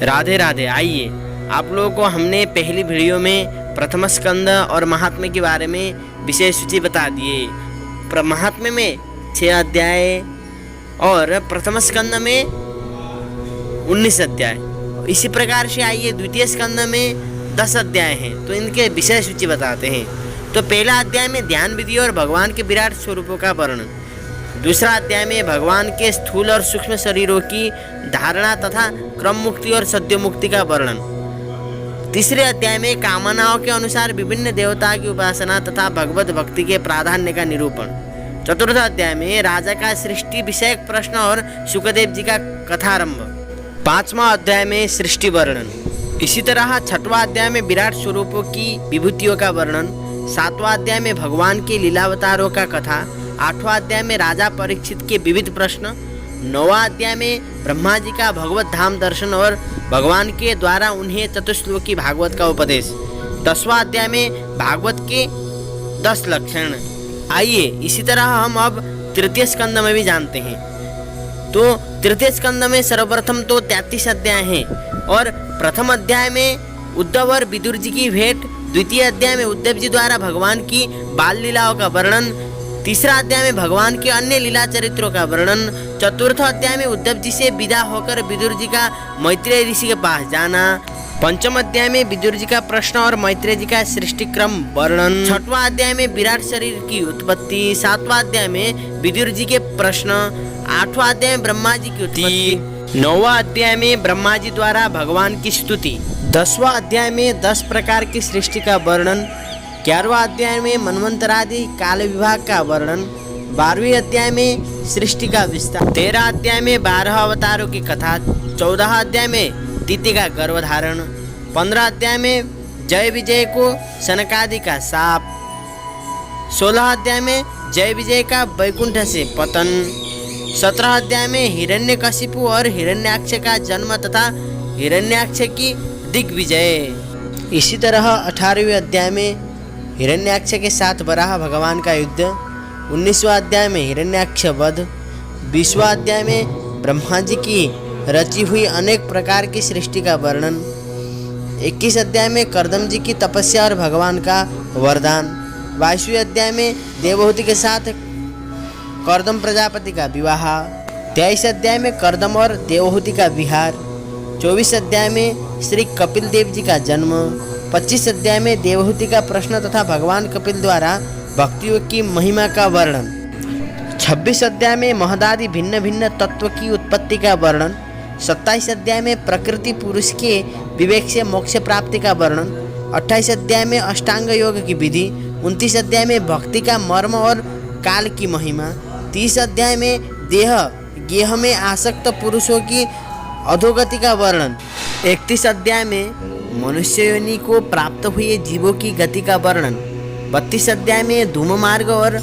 राधे राधे। आइए आप लोगों को हमने पहली वीडियो में प्रथम स्कंद और महात्म्य के बारे में विषय सूची बता दिए। महात्म्य में 6 अध्याय और प्रथम स्कंद में 19 अध्याय। इसी प्रकार से आइए द्वितीय स्कंद में 10 अध्याय हैं, तो इनके विषय सूची बताते हैं। तो पहला अध्याय में ध्यान विधि और भगवान के विराट स्वरूपों का वर्णन। दूसरा अध्याय में भगवान के स्थूल और सूक्ष्म शरीरों की धारणा तथा क्रम मुक्ति और सद्य मुक्ति का वर्णन। तीसरे अध्याय में कामनाओं के अनुसार विभिन्न देवता की उपासना तथा भगवत भक्ति के प्राधान्य का निरूपण। चतुर्थ अध्याय में राजा का सृष्टि विषयक प्रश्न और सुखदेव जी का कथारंभ। पांचवा अध्याय में सृष्टि वर्णन। इसी तरह छठवां अध्याय में विराट स्वरूपों की विभूतियों का वर्णन। सातवां अध्याय में भगवान के लीलावतारों का कथा। आठवां अध्याय में राजा परीक्षित के विविध प्रश्न। नौवां अध्याय में ब्रह्मा जी का भगवत धाम दर्शन और भगवान के द्वारा उन्हें चतुश्लोकी भागवत का उपदेश। 10वां अध्याय में भागवत के 10 लक्षण। आइए इसी तरह हम अब तृतीय स्कंद में भी जानते हैं। तो तृतीय स्कंद में सर्वप्रथम तो 33 अध्याय हैं और प्रथम अध्याय में उद्धव और विदुर जी की भेंट। द्वितीय अध्याय में उद्धव जी द्वारा भगवान की बाल लीलाओं का वर्णन। तीसरा अध्याय में भगवान के अन्य लीला चरित्रों का वर्णन। चतुर्थ अध्याय में उद्धव जी से विदा होकर विदुर जी का मैत्रेय ऋषि के पास जाना। पंचम अध्याय में विदुर जी का प्रश्न और मैत्रेय जी का सृष्टि क्रम वर्णन। छठवां अध्याय में विराट शरीर की उत्पत्ति। सातवां अध्याय में विदुर जी के प्रश्न। आठवां अध्याय में ब्रह्मा जी की उत्पत्ति। नौवां अध्याय में ब्रह्मा जी द्वारा भगवान की स्तुति। 10वां अध्याय में 10 प्रकार की सृष्टि का वर्णन। 11वां अध्याय में मनवंतरादि काल विभाग का वर्णन। 12वें अध्याय में सृष्टि का विस्तार। 13 अध्याय में 12 अवतारों की कथा। 14 अध्याय में दिति का गर्भधारण। 15 अध्याय में जय विजय को सनकादि का शाप। 16 अध्याय में जय विजय का वैकुंठ से पतन। 17 अध्याय में हिरण्यकशिपु और हिरण्याक्ष का जन्म तथा हिरण्याक्ष की दिग्विजय। इसी तरह 18वें अध्याय में हिरण्याक्ष के साथ वराह भगवान का युद्ध। 19वां अध्याय में हिरण्याक्ष वध। 20वां अध्याय में ब्रह्मा जी की रची हुई अनेक प्रकार की सृष्टि का वर्णन। 21 अध्याय में कर्दम जी की तपस्या और भगवान का वरदान। 22वें अध्याय में देवहूति के साथ कर्दम प्रजापति का विवाह। 23 अध्याय में कर्दम और देवहूति का विहार। 24 अध्याय में श्री कपिल देव जी का जन्म। 25 अध्याय में देवहूति का प्रश्न तथा भगवान कपिल द्वारा भक्तियों की महिमा का वर्णन। 26 अध्याय में महदादि भिन्न भिन्न तत्व की उत्पत्ति का वर्णन। 27 अध्याय में प्रकृति पुरुष के विवेक से मोक्ष प्राप्ति का वर्णन। 28 अध्याय में अष्टांग योग की विधि। 29 अध्याय में भक्ति का मर्म और काल की महिमा। 30 अध्याय में गेह में आसक्त पुरुषों की अधोगति का वर्णन। 31 अध्याय में मनुष्य योनि को प्राप्त हुए जीवों की गति का वर्णन। 32 अध्याय में धूम मार्ग और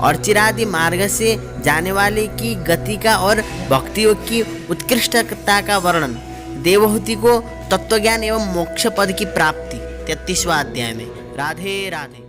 अर्चिरादि मार्ग से जाने वाले की गति का और भक्तियों की उत्कृष्टता का वर्णन। देवहूति को तत्वज्ञान एवं मोक्ष पद की प्राप्ति 33वां अध्याय में। राधे राधे।